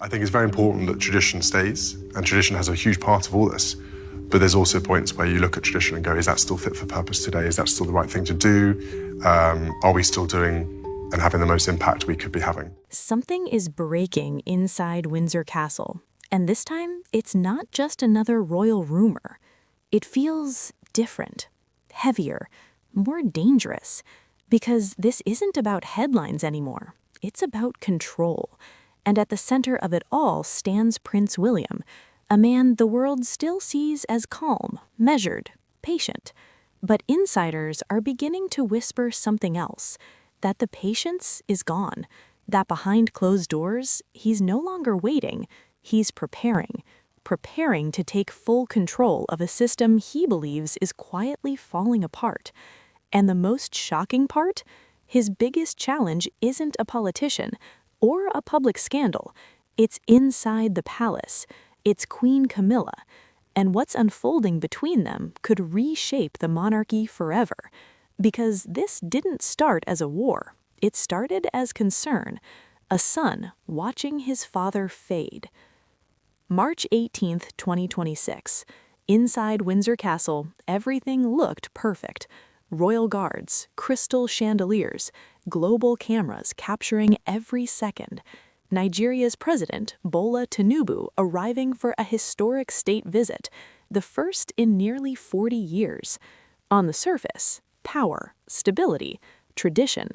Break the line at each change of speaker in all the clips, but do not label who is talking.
I think it's very important that tradition stays, and tradition has a huge part of all this. But there's also points where you look at tradition and go, is that still fit for purpose today? Is that still the right thing to do? Are we still doing and having the most impact we could be having?
Something is breaking inside Windsor Castle, and this time it's not just another royal rumor. It feels different, heavier, more dangerous, because this isn't about headlines anymore. It's about control. And at the center of it all stands Prince William, a man the world still sees as calm, measured, patient. But insiders are beginning to whisper something else, that the patience is gone, that behind closed doors, he's no longer waiting, he's preparing to take full control of a system he believes is quietly falling apart. And the most shocking part? His biggest challenge isn't a politician or a public scandal. It's inside the palace. It's Queen Camilla. And what's unfolding between them could reshape the monarchy forever. Because this didn't start as a war. It started as concern. A son watching his father fade. March 18th, 2026. Inside Windsor Castle, everything looked perfect. Royal guards, crystal chandeliers, global cameras capturing every second. Nigeria's president, Bola Tinubu, arriving for a historic state visit, the first in nearly 40 years. On the surface, power, stability, tradition.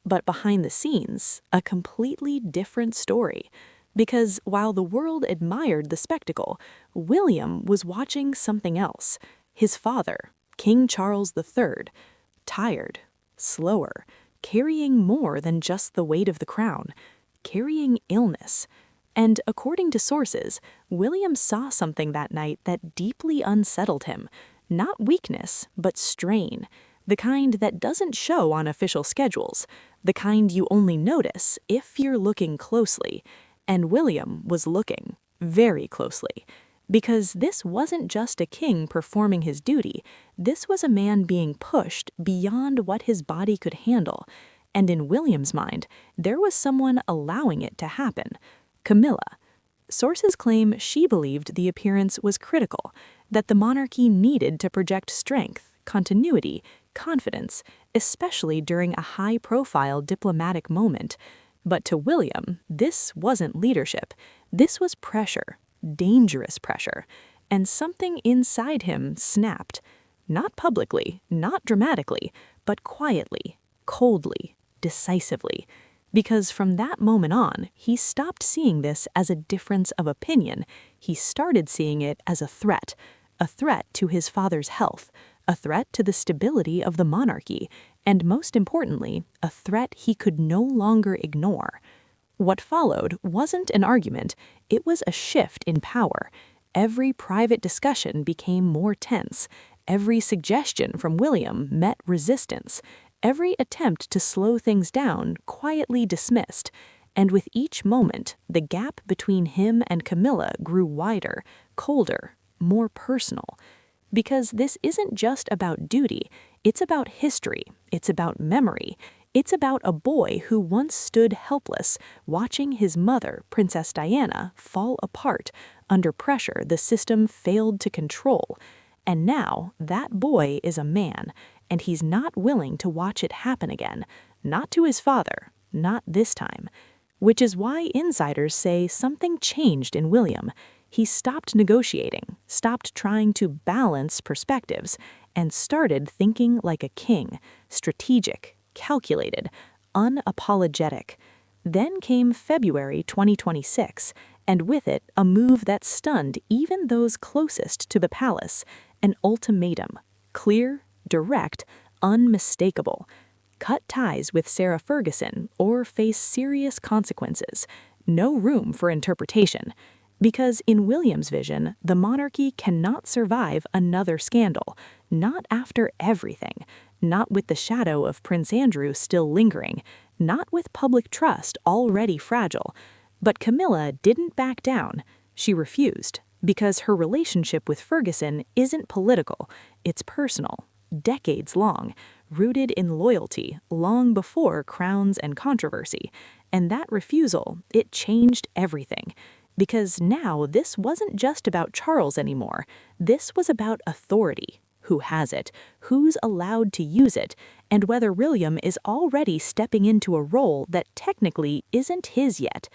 But behind the scenes, a completely different story. Because while the world admired the spectacle, William was watching something else. His father, King Charles III, tired, slower, carrying more than just the weight of the crown, carrying illness. And according to sources, William saw something that night that deeply unsettled him. Not weakness, but strain. The kind that doesn't show on official schedules. The kind you only notice if you're looking closely. And William was looking very closely. Because this wasn't just a king performing his duty, this was a man being pushed beyond what his body could handle. And in William's mind, there was someone allowing it to happen. Camilla. Sources claim she believed the appearance was critical, that the monarchy needed to project strength, continuity, confidence, especially during a high-profile diplomatic moment. But to William, this wasn't leadership. This was pressure. Dangerous pressure, and something inside him snapped. Not publicly, not dramatically, but quietly, coldly, decisively. Because from that moment on, he stopped seeing this as a difference of opinion. He started seeing it as a threat to his father's health, a threat to the stability of the monarchy, and most importantly, a threat he could no longer ignore. What followed wasn't an argument, it was a shift in power. Every private discussion became more tense. Every suggestion from William met resistance. Every attempt to slow things down quietly dismissed. And with each moment, the gap between him and Camilla grew wider, colder, more personal. Because this isn't just about duty, it's about history, it's about memory. It's about a boy who once stood helpless, watching his mother, Princess Diana, fall apart under pressure the system failed to control. And now, that boy is a man, and he's not willing to watch it happen again. Not to his father, not this time. Which is why insiders say something changed in William. He stopped negotiating, stopped trying to balance perspectives, and started thinking like a king, strategic, calculated, unapologetic. Then came February 2026, and with it a move that stunned even those closest to the palace, an ultimatum. Clear, direct, unmistakable. Cut ties with Sarah Ferguson or face serious consequences. No room for interpretation. Because in William's vision, the monarchy cannot survive another scandal, not after everything. Not with the shadow of Prince Andrew still lingering, not with public trust already fragile. But Camilla didn't back down. She refused, because her relationship with Ferguson isn't political, it's personal, decades long, rooted in loyalty long before crowns and controversy. And that refusal, it changed everything. Because now this wasn't just about Charles anymore. This was about authority. Who has it? Who's allowed to use it? And whether William is already stepping into a role that technically isn't his yet.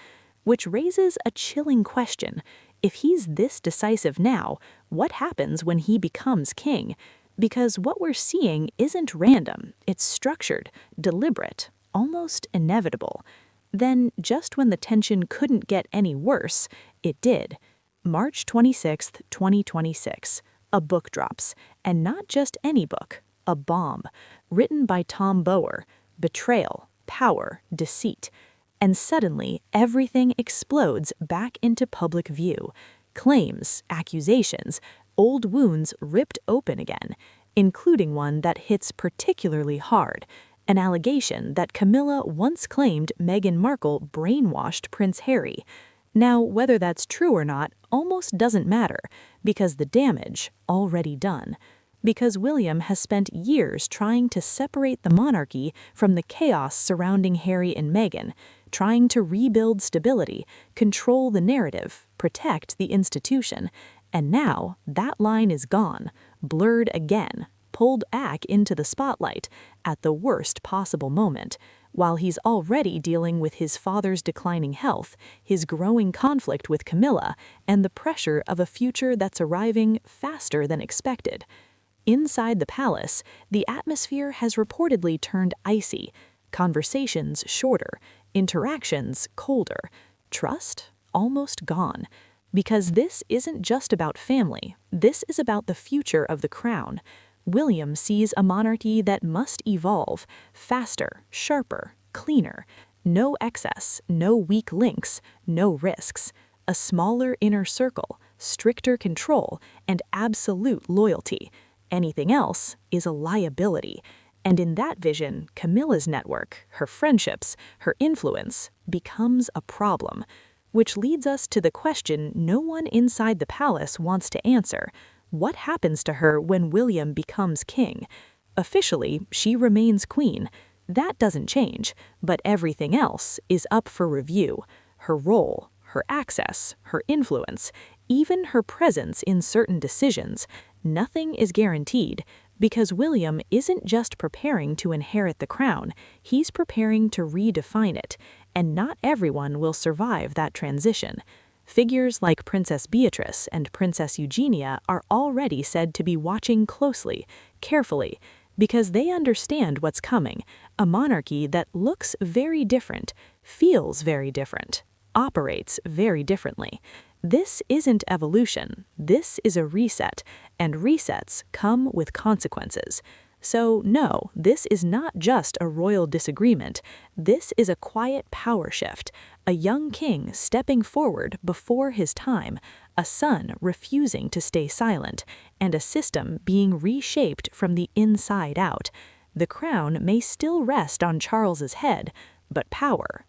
Which raises a chilling question. If he's this decisive now, what happens when he becomes king? Because what we're seeing isn't random, it's structured, deliberate, almost inevitable. Then, just when the tension couldn't get any worse, it did. March 26, 2026, a book drops, and not just any book, a bomb, written by Tom Bower, Betrayal, Power, Deceit. And suddenly, everything explodes back into public view. Claims, accusations, old wounds ripped open again, including one that hits particularly hard, an allegation that Camilla once claimed Meghan Markle brainwashed Prince Harry. Now, whether that's true or not almost doesn't matter, because the damage already done. Because William has spent years trying to separate the monarchy from the chaos surrounding Harry and Meghan, trying to rebuild stability, control the narrative, protect the institution. And now that line is gone, blurred again, pulled back into the spotlight at the worst possible moment, while he's already dealing with his father's declining health, his growing conflict with Camilla, and the pressure of a future that's arriving faster than expected. Inside the palace, the atmosphere has reportedly turned icy, conversations shorter, interactions colder, trust almost gone. Because this isn't just about family, this is about the future of the crown. William sees a monarchy that must evolve, faster, sharper, cleaner. No excess, no weak links, no risks. A smaller inner circle, stricter control, and absolute loyalty. Anything else is a liability. And in that vision, Camilla's network, her friendships, her influence, becomes a problem. Which leads us to the question no one inside the palace wants to answer. What happens to her when William becomes king? Officially, she remains queen. That doesn't change, but everything else is up for review. Her role, her access, her influence, even her presence in certain decisions. Nothing is guaranteed, because William isn't just preparing to inherit the crown, he's preparing to redefine it, and not everyone will survive that transition. Figures like Princess Beatrice and Princess Eugenia are already said to be watching closely, carefully, because they understand what's coming, a monarchy that looks very different, feels very different, operates very differently. This isn't evolution, this is a reset, and resets come with consequences. So no, this is not just a royal disagreement, this is a quiet power shift, a young king stepping forward before his time, a son refusing to stay silent, and a system being reshaped from the inside out. The crown may still rest on Charles's head, but power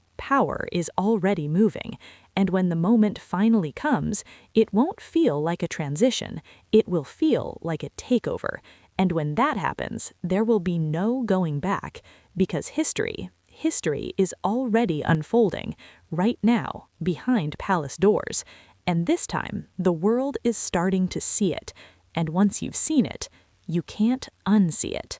is already moving, and when the moment finally comes, it won't feel like a transition, it will feel like a takeover. And when that happens, there will be no going back, because history is already unfolding, right now, behind palace doors. And this time, the world is starting to see it, and once you've seen it, you can't unsee it.